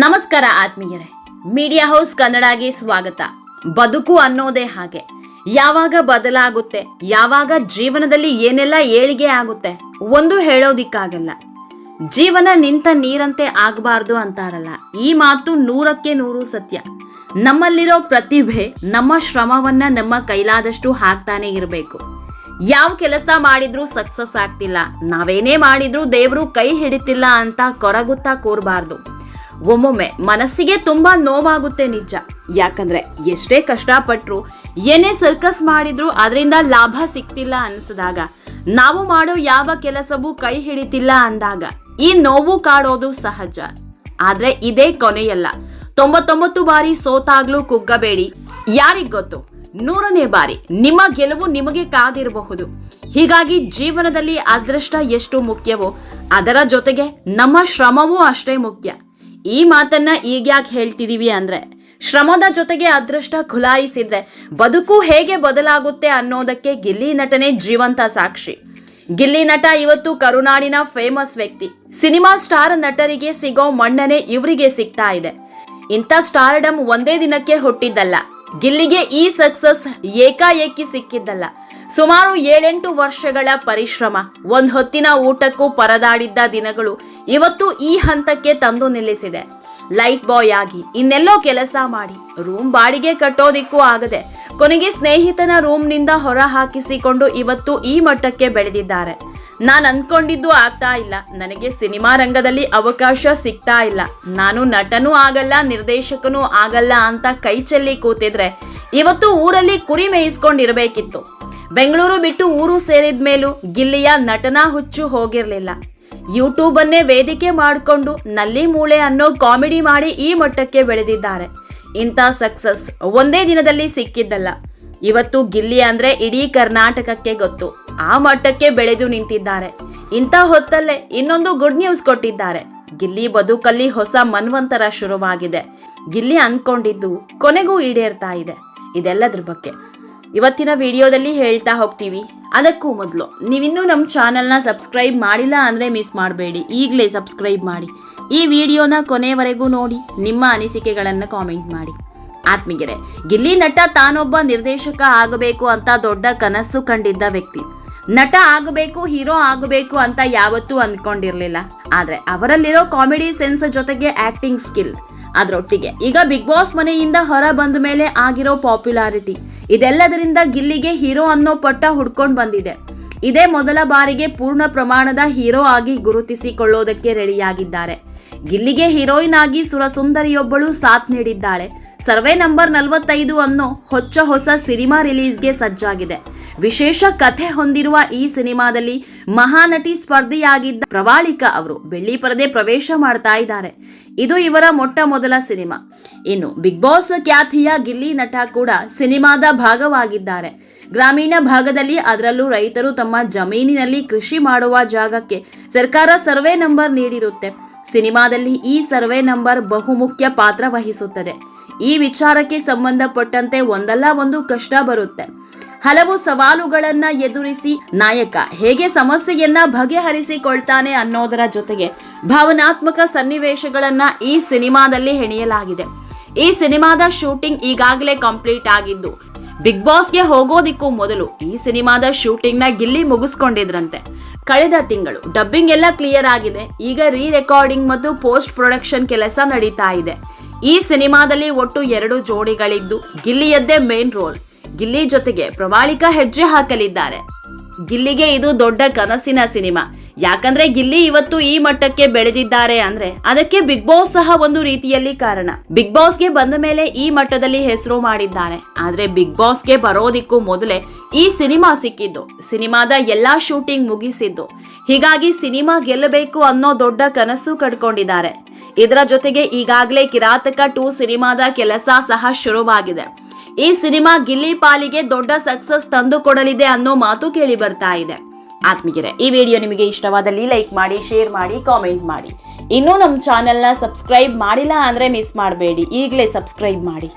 ನಮಸ್ಕಾರ ಆತ್ಮೀಯರೇ, media house ಕನ್ನಡಗೆ ಸ್ವಾಗತ. ಬದುಕು ಅನ್ನೋದೇ ಹಾಗೆ, ಯಾವಾಗ ಬದಲಾಗುತ್ತೆ, ಯಾವಾಗ ಜೀವನದಲ್ಲಿ ಏನೆಲ್ಲ ಏಳಿಗೆ ಆಗುತ್ತೆ ಒಂದು ಹೇಳೋದಿಕ್ಕಾಗಲ್ಲ. ಜೀವನ ನಿಂತ ನೀರಂತೆ ಆಗಬಾರ್ದು ಅಂತಾರಲ್ಲ, ಈ ಮಾತು 100ಕ್ಕೆ 100 ಸತ್ಯ. ನಮ್ಮಲ್ಲಿರೋ ಪ್ರತಿಭೆ, ನಮ್ಮ ಶ್ರಮವನ್ನ ನಮ್ಮ ಕೈಲಾದಷ್ಟು ಹಾಕ್ತಾನೆ ಇರಬೇಕು. ಯಾವ ಕೆಲಸ ಮಾಡಿದ್ರೂ ಸಕ್ಸಸ್ ಆಗ್ತಿಲ್ಲ, ನಾವೇನೇ ಮಾಡಿದ್ರೂ ದೇವರು ಕೈ ಹಿಡಿತಿಲ್ಲ ಅಂತ ಕೊರಗುತ್ತಾ ಕೂರಬಾರ್ದು. ಒಮ್ಮೊಮ್ಮೆ ಮನಸ್ಸಿಗೆ ತುಂಬಾ ನೋವಾಗುತ್ತೆ ನಿಜ. ಯಾಕಂದ್ರೆ ಎಷ್ಟೇ ಕಷ್ಟಪಟ್ರು, ಏನೇ ಸರ್ಕಸ್ ಮಾಡಿದ್ರು ಅದರಿಂದ ಲಾಭ ಸಿಕ್ತಿಲ್ಲ ಅನ್ಸಿದಾಗ, ನಾವು ಮಾಡೋ ಯಾವ ಕೆಲಸವೂ ಕೈ ಹಿಡಿತಿಲ್ಲ ಅಂದಾಗ ಈ ನೋವು ಕಾಡೋದು ಸಹಜ. ಆದ್ರೆ ಇದೇ ಕೊನೆಯಲ್ಲ. 99 ಬಾರಿ ಸೋತಾಗ್ಲೂ ಕುಗ್ಗಬೇಡಿ. ಯಾರಿಗ್ ಗೊತ್ತು, 100ನೇ ಬಾರಿ ನಿಮ್ಮ ಗೆಲುವು ನಿಮಗೆ ಕಾದಿರಬಹುದು. ಹೀಗಾಗಿ ಜೀವನದಲ್ಲಿ ಅದೃಷ್ಟ ಎಷ್ಟು ಮುಖ್ಯವೋ ಅದರ ಜೊತೆಗೆ ನಮ್ಮ ಶ್ರಮವೂ ಅಷ್ಟೇ ಮುಖ್ಯ. ಈ ಮಾತನ್ನ ಈಗ್ಯಾಕೆ ಹೇಳ್ತಿದೀವಿ ಅಂದ್ರೆ, ಶ್ರಮದ ಜೊತೆಗೆ ಅದೃಷ್ಟ ಖುಲಾಯಿಸಿದ್ರೆ ಬದುಕು ಹೇಗೆ ಬದಲಾಗುತ್ತೆ ಅನ್ನೋದಕ್ಕೆ ಗಿಲ್ಲಿ ನಟನೆ ಜೀವಂತ ಸಾಕ್ಷಿ. ಗಿಲ್ಲಿ ನಟ ಇವತ್ತು ಕರುನಾಡಿನ ಫೇಮಸ್ ವ್ಯಕ್ತಿ. ಸಿನಿಮಾ ಸ್ಟಾರ್ ನಟರಿಗೆ ಸಿಗೋ ಮನ್ನಣೆ ಇವರಿಗೆ ಸಿಗ್ತಾ ಇದೆ. ಇಂಥ ಸ್ಟಾರ್ಡಮ್ ಒಂದೇ ದಿನಕ್ಕೆ ಹುಟ್ಟಿದ್ದಲ್ಲ. ಗಿಲ್ಲಿಗೆ ಈ ಸಕ್ಸಸ್ ಏಕಾಏಕಿ ಸಿಕ್ಕಿದ್ದಲ್ಲ. ಸುಮಾರು 7-8 ವರ್ಷಗಳ ಪರಿಶ್ರಮ, ಒಂದ್ ಹೊತ್ತಿನ ಊಟಕ್ಕೂ ಪರದಾಡಿದ್ದ ದಿನಗಳು ಇವತ್ತು ಈ ಹಂತಕ್ಕೆ ತಂದು ನಿಲ್ಲಿಸಿದೆ. ಲೈಟ್ ಬಾಯ್ ಆಗಿ, ಇನ್ನೆಲ್ಲೋ ಕೆಲಸ ಮಾಡಿ, ರೂಮ್ ಬಾಡಿಗೆ ಕಟ್ಟೋದಿಕ್ಕೂ ಆಗದೆ, ಕೊನೆಗೆ ಸ್ನೇಹಿತನ ರೂಮ್ನಿಂದ ಹೊರ ಹಾಕಿಸಿಕೊಂಡು ಇವತ್ತು ಈ ಮಟ್ಟಕ್ಕೆ ಬೆಳೆದಿದ್ದಾರೆ. ನಾನು ಅನ್ಕೊಂಡಿದ್ದು ಆಗ್ತಾ ಇಲ್ಲ, ನನಗೆ ಸಿನಿಮಾ ರಂಗದಲ್ಲಿ ಅವಕಾಶ ಸಿಗ್ತಾ ಇಲ್ಲ, ನಾನು ನಟನೂ ಆಗಲ್ಲ, ನಿರ್ದೇಶಕನೂ ಆಗಲ್ಲ ಅಂತ ಕೈ ಚೆಲ್ಲಿ ಕೂತಿದ್ರೆ ಇವತ್ತು ಊರಲ್ಲಿ ಕುರಿ ಮೇಯಿಸ್ಕೊಂಡಿರ್ಬೇಕಿತ್ತು. ಬೆಂಗಳೂರು ಬಿಟ್ಟು ಊರು ಸೇರಿದ ಮೇಲೂ ಗಿಲ್ಲಿಯ ನಟನಾ ಹುಚ್ಚು ಹೋಗಿರ್ಲಿಲ್ಲ. ಯೂಟ್ಯೂಬ್ ಅನ್ನೇ ವೇದಿಕೆ ಮಾಡಿಕೊಂಡು ನಲ್ಲಿ ಮೂಳೆ ಅನ್ನೋ ಕಾಮಿಡಿ ಮಾಡಿ ಈ ಮಟ್ಟಕ್ಕೆ ಬೆಳೆದಿದ್ದಾರೆ. ಇಂಥ ಸಕ್ಸಸ್ ಒಂದೇ ದಿನದಲ್ಲಿ ಸಿಕ್ಕಿದ್ದಲ್ಲ. ಇವತ್ತು ಗಿಲ್ಲಿ ಅಂದ್ರೆ ಇಡೀ ಕರ್ನಾಟಕಕ್ಕೆ ಗೊತ್ತು. ಆ ಮಟ್ಟಕ್ಕೆ ಬೆಳೆದು ನಿಂತಿದ್ದಾರೆ. ಇಂಥ ಹೊತ್ತಲ್ಲೇ ಇನ್ನೊಂದು ಗುಡ್ ನ್ಯೂಸ್ ಕೊಟ್ಟಿದ್ದಾರೆ. ಗಿಲ್ಲಿ ಬದುಕಲ್ಲಿ ಹೊಸ ಮನ್ವಂತರ ಶುರುವಾಗಿದೆ. ಗಿಲ್ಲಿ ಅನ್ಕೊಂಡಿದ್ದು ಕೊನೆಗೂ ಈಡೇರ್ತಾ ಇದೆ. ಇದೆಲ್ಲದ್ರ ಬಗ್ಗೆ ಇವತ್ತಿನ ವಿಡಿಯೋದಲ್ಲಿ ಹೇಳ್ತಾ ಹೋಗ್ತೀವಿ. ಅದಕ್ಕೂ ಮೊದಲು ನೀವಿನ್ನೂ ನಮ್ಮ ಚಾನಲ್ನ ಸಬ್ಸ್ಕ್ರೈಬ್ ಮಾಡಿಲ್ಲ ಅಂದರೆ ಮಿಸ್ ಮಾಡಬೇಡಿ, ಈಗಲೇ ಸಬ್ಸ್ಕ್ರೈಬ್ ಮಾಡಿ. ಈ ವಿಡಿಯೋನ ಕೊನೆವರೆಗೂ ನೋಡಿ, ನಿಮ್ಮ ಅನಿಸಿಕೆಗಳನ್ನು ಕಾಮೆಂಟ್ ಮಾಡಿ. ಆತ್ಮೀಯರೇ, ಗಿಲ್ಲಿ ನಟ ತಾನೊಬ್ಬ ನಿರ್ದೇಶಕ ಆಗಬೇಕು ಅಂತ ದೊಡ್ಡ ಕನಸು ಕಂಡಿದ್ದ ವ್ಯಕ್ತಿ. ನಟ ಆಗಬೇಕು, ಹೀರೋ ಆಗಬೇಕು ಅಂತ ಯಾವತ್ತೂ ಅಂದ್ಕೊಂಡಿರಲಿಲ್ಲ. ಆದರೆ ಅವರಲ್ಲಿರೋ ಕಾಮಿಡಿ ಸೆನ್ಸ್ ಜೊತೆಗೆ ಆಕ್ಟಿಂಗ್ ಸ್ಕಿಲ್, ಅದರೊಟ್ಟಿಗೆ ಈಗ ಬಿಗ್ ಬಾಸ್ ಮನೆಯಿಂದ ಹೊರ ಬಂದ ಮೇಲೆ ಆಗಿರೋ ಪಾಪ್ಯುಲಾರಿಟಿ, ಇದೆಲ್ಲದರಿಂದ ಗಿಲ್ಲಿಗೆ ಹೀರೋ ಅನ್ನೋ ಪಟ್ಟ ಹುಡ್ಕೊಂಡು ಬಂದಿದೆ. ಇದೇ ಮೊದಲ ಬಾರಿಗೆ ಪೂರ್ಣ ಪ್ರಮಾಣದ ಹೀರೋ ಆಗಿ ಗುರುತಿಸಿಕೊಳ್ಳೋದಕ್ಕೆ ರೆಡಿಯಾಗಿದ್ದಾರೆ. ಗಿಲ್ಲಿಗೆ ಹೀರೋಯಿನ್ ಆಗಿ ಸುರಸುಂದರಿಯೊಬ್ಬಳು ಸಾಥ್ ನೀಡಿದ್ದಾಳೆ. ಸರ್ವೆ ನಂಬರ್ 45 ಅನ್ನೋ ಹೊಸ ಸಿನಿಮಾ ರಿಲೀಸ್ಗೆ ಸಜ್ಜಾಗಿದೆ. ವಿಶೇಷ ಕಥೆ ಹೊಂದಿರುವ ಈ ಸಿನಿಮಾದಲ್ಲಿ ಮಹಾನಟಿ ಸ್ಪರ್ಧಿಯಾಗಿದ್ದ ಪ್ರವಾಳಿಕಾ ಅವರು ಬೆಳ್ಳಿ ಪರದೆ ಪ್ರವೇಶ ಮಾಡ್ತಾ ಇದ್ದಾರೆ. ಇದು ಇವರ ಮೊಟ್ಟ ಮೊದಲ ಸಿನಿಮಾ. ಇನ್ನು ಬಿಗ್ ಬಾಸ್ ಖ್ಯಾತಿಯ ಗಿಲ್ಲಿ ನಟ ಕೂಡ ಸಿನಿಮಾದ ಭಾಗವಾಗಿದ್ದಾರೆ. ಗ್ರಾಮೀಣ ಭಾಗದಲ್ಲಿ, ಅದರಲ್ಲೂ ರೈತರು ತಮ್ಮ ಜಮೀನಿನಲ್ಲಿ ಕೃಷಿ ಮಾಡುವ ಜಾಗಕ್ಕೆ ಸರ್ಕಾರ ಸರ್ವೆ ನಂಬರ್ ನೀಡಿರುತ್ತೆ. ಸಿನಿಮಾದಲ್ಲಿ ಈ ಸರ್ವೆ ನಂಬರ್ ಬಹುಮುಖ್ಯ ಪಾತ್ರ ವಹಿಸುತ್ತದೆ. ಈ ವಿಚಾರಕ್ಕೆ ಸಂಬಂಧಪಟ್ಟಂತೆ ಒಂದಲ್ಲ ಒಂದು ಕಷ್ಟ ಬರುತ್ತೆ. ಹಲವು ಸವಾಲುಗಳನ್ನ ಎದುರಿಸಿ ನಾಯಕ ಹೇಗೆ ಸಮಸ್ಯೆಯನ್ನ ಬಗೆಹರಿಸಿಕೊಳ್ತಾನೆ ಅನ್ನೋದರ ಜೊತೆಗೆ ಭಾವನಾತ್ಮಕ ಸನ್ನಿವೇಶಗಳನ್ನ ಈ ಸಿನಿಮಾದಲ್ಲಿ ಹೆಣೆಯಲಾಗಿದೆ. ಈ ಸಿನಿಮಾದ ಶೂಟಿಂಗ್ ಈಗಾಗಲೇ ಕಂಪ್ಲೀಟ್ ಆಗಿದ್ದು, ಬಿಗ್ ಬಾಸ್ಗೆ ಹೋಗೋದಿಕ್ಕೂ ಮೊದಲು ಈ ಸಿನಿಮಾದ ಶೂಟಿಂಗ್ ನ ಗಿಲ್ಲಿ ಮುಗಿಸ್ಕೊಂಡಿದ್ರಂತೆ. ಕಳೆದ ತಿಂಗಳು ಡಬ್ಬಿಂಗ್ ಎಲ್ಲ ಕ್ಲಿಯರ್ ಆಗಿದೆ. ಈಗ ರೀ ರೆಕಾರ್ಡಿಂಗ್ ಮತ್ತು ಪೋಸ್ಟ್ ಪ್ರೊಡಕ್ಷನ್ ಕೆಲಸ ನಡೀತಾ ಇದೆ. ಈ ಸಿನಿಮಾದಲ್ಲಿ ಒಟ್ಟು 2 ಜೋಡಿಗಳಿದ್ದು, ಗಿಲ್ಲಿಯದ್ದೇ ಮೇನ್ ರೋಲ್. ಗಿಲ್ಲಿ ಜೊತೆಗೆ ಪ್ರವಾಳಿಕಾ ಹೆಜ್ಜೆ ಹಾಕಲಿದ್ದಾರೆ. ಗಿಲ್ಲಿಗೆ ಇದು ದೊಡ್ಡ ಕನಸಿನ ಸಿನಿಮಾ. ಯಾಕಂದ್ರೆ ಗಿಲ್ಲಿ ಇವತ್ತು ಈ ಮಟ್ಟಕ್ಕೆ ಬೆಳೆದಿದ್ದಾರೆ ಅಂದ್ರೆ ಅದಕ್ಕೆ ಬಿಗ್ ಬಾಸ್ ಸಹ ಒಂದು ರೀತಿಯಲ್ಲಿ ಕಾರಣ. ಬಿಗ್ ಬಾಸ್ಗೆ ಬಂದ ಮೇಲೆ ಈ ಮಟ್ಟದಲ್ಲಿ ಹೆಸರು ಮಾಡಿದ್ದಾರೆ. ಆದ್ರೆ ಬಿಗ್ ಬಾಸ್ಗೆ ಬರೋದಿಕ್ಕೂ ಮೊದಲೇ ಈ ಸಿನಿಮಾ ಸಿಕ್ಕಿದ್ದು, ಸಿನಿಮಾದ ಎಲ್ಲಾ ಶೂಟಿಂಗ್ ಮುಗಿಸಿದ್ದು. ಹೀಗಾಗಿ ಸಿನಿಮಾ ಗೆಲ್ಲಬೇಕು ಅನ್ನೋ ದೊಡ್ಡ ಕನಸು ಕಟ್ಕೊಂಡಿದ್ದಾರೆ. ಇದರ ಜೊತೆಗೆ ಈಗಾಗಲೇ ಕಿರಾತಕ 2 ಸಿನಿಮಾದ ಕೆಲಸ ಸಹ ಶುರುವಾಗಿದೆ. ಈ ಸಿನಿಮಾ ಗಿಲ್ಲಿ ಪಾಲಿಗೆ ದೊಡ್ಡ ಸಕ್ಸಸ್ ತಂದು ಕೊಡಲಿದೆ ಅನ್ನೋ ಮಾತು ಕೇಳಿ ಬರ್ತಾ ಇದೆ. ಆತ್ಮೀಯರೇ, ಈ ವಿಡಿಯೋ ನಿಮಗೆ ಇಷ್ಟವಾದಲ್ಲಿ ಲೈಕ್ ಮಾಡಿ, ಶೇರ್ ಮಾಡಿ, ಕಾಮೆಂಟ್ ಮಾಡಿ. ಇನ್ನೂ ನಮ್ಮ ಚಾನೆಲ್ನ ಸಬ್ಸ್ಕ್ರೈಬ್ ಮಾಡಿಲ್ಲ ಅಂದ್ರೆ ಮಿಸ್ ಮಾಡಬೇಡಿ, ಈಗಲೇ ಸಬ್ಸ್ಕ್ರೈಬ್ ಮಾಡಿ.